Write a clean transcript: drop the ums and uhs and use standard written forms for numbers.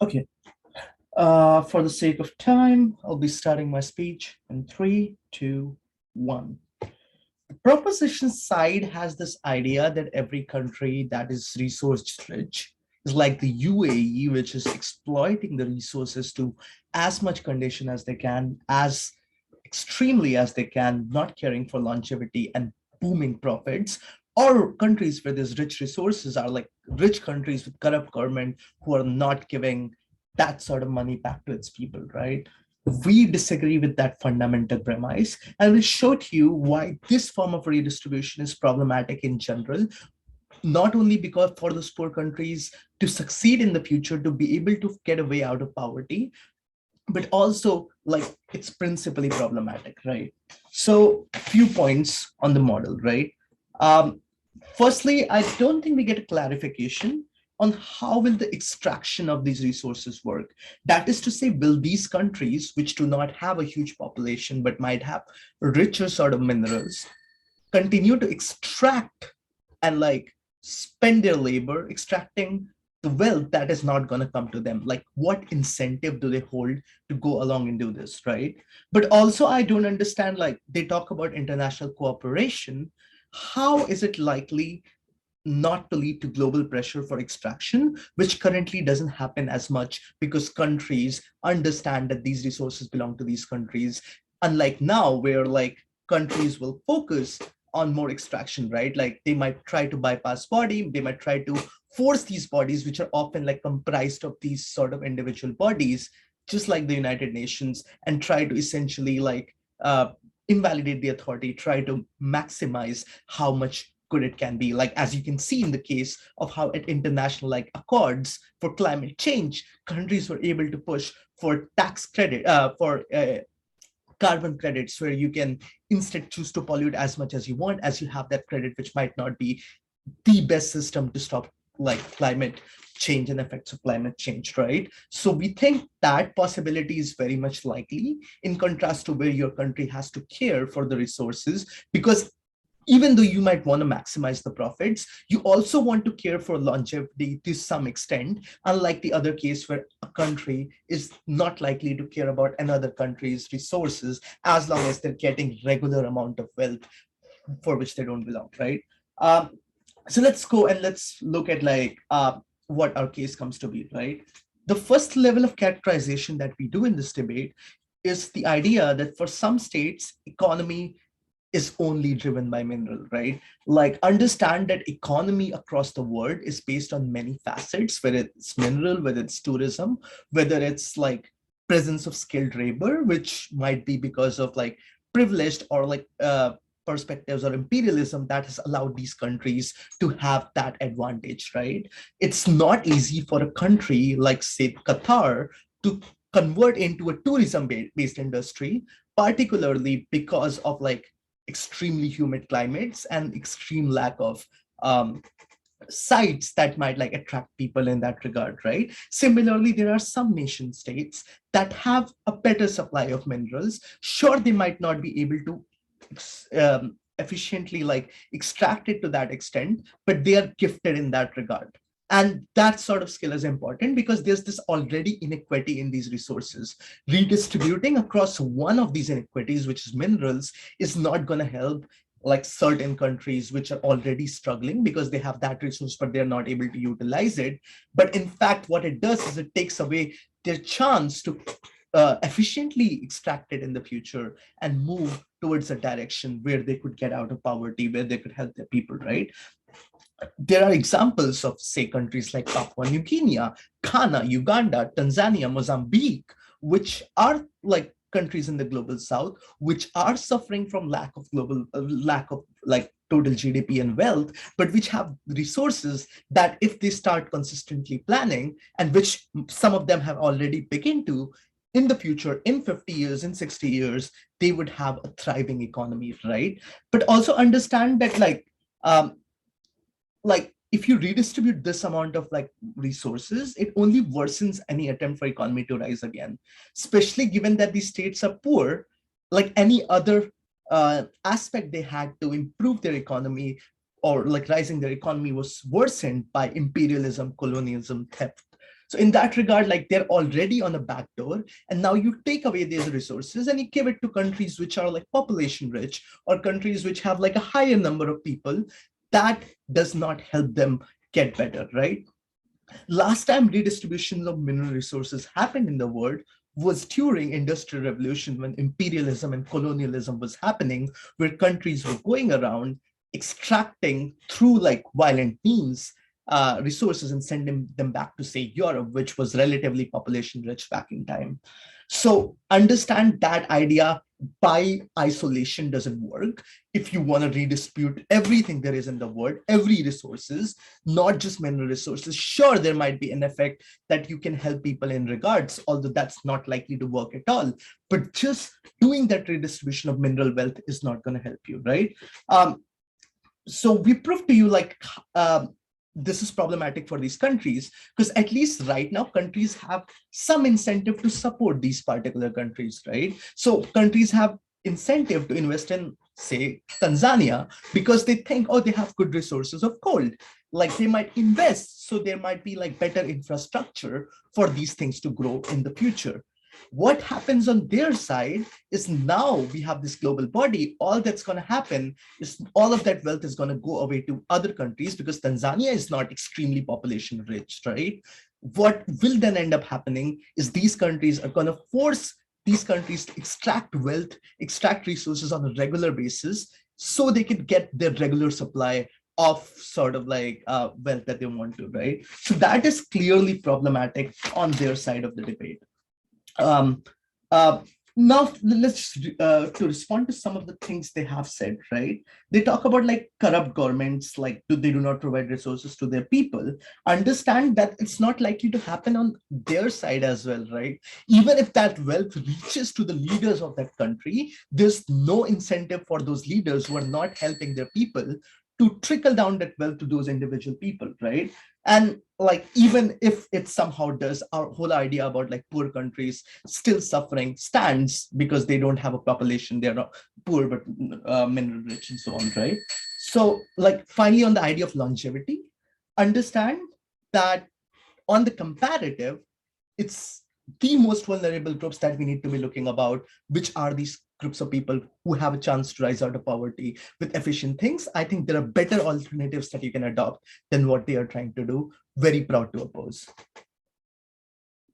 Okay. For the sake of time, I'll be starting my speech in three, two, one. The proposition side has this idea that every country that is resource rich is like the UAE, which is exploiting the resources to as much condition as they can, as extremely as they can, not caring for longevity and booming profits, or countries where there's rich resources are like rich countries with corrupt government who are not giving that sort of money back to its people, right? We disagree with that fundamental premise, and we'll show to you why this form of redistribution is problematic in general, not only because for those poor countries to succeed in the future, to be able to get a way out of poverty, but also like it's principally problematic, right? So a few points on the model, right? Um, Firstly, I don't think we get a clarification on how will the extraction of these resources work. That is to say, will these countries, which do not have a huge population but might have richer sort of minerals, continue to extract and like spend their labor extracting the wealth that is not going to come to them? Like, what incentive do they hold to go along and do this, right? But also, I don't understand, like, they talk about international cooperation. How is it likely not to lead to global pressure for extraction, which currently doesn't happen as much because countries understand that these resources belong to these countries, unlike now where like countries will focus on more extraction, right? Like they might try to bypass body, they might try to force these bodies, which are often like comprised of these sort of individual bodies, just like the United Nations, and try to essentially like invalidate the authority, try to maximize how much good it can be. Like as you can see in the case of how at international like accords for climate change, countries were able to push for tax credit, for carbon credits, where you can instead choose to pollute as much as you want, as you have that credit, which might not be the best system to stop like climate change and effects of climate change, right? So we think that possibility is very much likely, in contrast to where your country has to care for the resources, because even though you might want to maximize the profits, you also want to care for longevity to some extent, unlike the other case where a country is not likely to care about another country's resources as long as they're getting regular amount of wealth for which they don't belong, right? Um, so let's go and let's look at like what our case comes to be, right? The first level of characterization that we do in this debate is the idea that for some states, economy is only driven by mineral, right? Like understand that economy across the world is based on many facets, whether it's mineral, whether it's tourism, whether it's like presence of skilled labor, which might be because of like privileged or like perspectives or imperialism that has allowed these countries to have that advantage, right? It's not easy for a country like say Qatar to convert into a tourism based industry, particularly because of like extremely humid climates and extreme lack of sites that might like attract people in that regard, right? Similarly, there are some nation states that have a better supply of minerals. Sure, they might not be able to efficiently like extract it to that extent, but they are gifted in that regard. And that sort of skill is important because there's this already inequity in these resources. Redistributing across one of these inequities, which is minerals, is not going to help like certain countries which are already struggling because they have that resource but they're not able to utilize it. But in fact, what it does is it takes away their chance to efficiently extract it in the future and move towards a direction where they could get out of poverty, where they could help their people, right? There are examples of, say, countries like Papua New Guinea, Ghana, Uganda, Tanzania, Mozambique, which are like countries in the global south, which are suffering from lack of like total GDP and wealth, but which have resources that if they start consistently planning, and which some of them have already begun to, in the future, in 50 years, in 60 years, they would have a thriving economy, right? But also understand that um, like if you redistribute this amount of like resources, it only worsens any attempt for economy to rise again, especially given that these states are poor. Like any other aspect they had to improve their economy or like rising their economy was worsened by imperialism, colonialism, theft. So in that regard, like they're already on a back door, and now you take away these resources and you give it to countries which are like population rich, or countries which have like a higher number of people. That does not help them get better, right? Last time redistribution of mineral resources happened in the world was during industrial revolution, when imperialism and colonialism was happening, where countries were going around extracting through like violent means resources and sending them back to say Europe, which was relatively population rich back in time. So understand that idea by isolation doesn't work. If you want to redistribute everything there is in the world, every resources, not just mineral resources, sure, there might be an effect that you can help people in regards, although that's not likely to work at all. But just doing that redistribution of mineral wealth is not going to help you, right? So we proved to you like this is problematic for these countries, because at least right now countries have some incentive to support these particular countries, right? So countries have incentive to invest in, say, Tanzania, because they think, oh, they have good resources of gold, like they might invest, so there might be like better infrastructure for these things to grow in the future. What happens on their side is, now we have this global body, all that's going to happen is all of that wealth is going to go away to other countries, because Tanzania is not extremely population rich, right? What will then end up happening is these countries are going to force these countries to extract wealth, extract resources on a regular basis, so they can get their regular supply of sort of like wealth that they want to, right? So that is clearly problematic on their side of the debate. Um, uh, Now let's to respond to some of the things they have said, right? They talk about like corrupt governments, like they do not provide resources to their people. Understand that it's not likely to happen on their side as well, right? Even if that wealth reaches to the leaders of that country, there's no incentive for those leaders who are not helping their people to trickle down that wealth to those individual people, right? And like, even if it somehow does, our whole idea about like poor countries still suffering stands, because they don't have a population, they're not poor but mineral rich and so on, right? So like, finally, on the idea of longevity, understand that on the comparative, it's the most vulnerable groups that we need to be looking about, which are these groups of people who have a chance to rise out of poverty with efficient things. I think there are better alternatives that you can adopt than what they are trying to do. Very proud to oppose.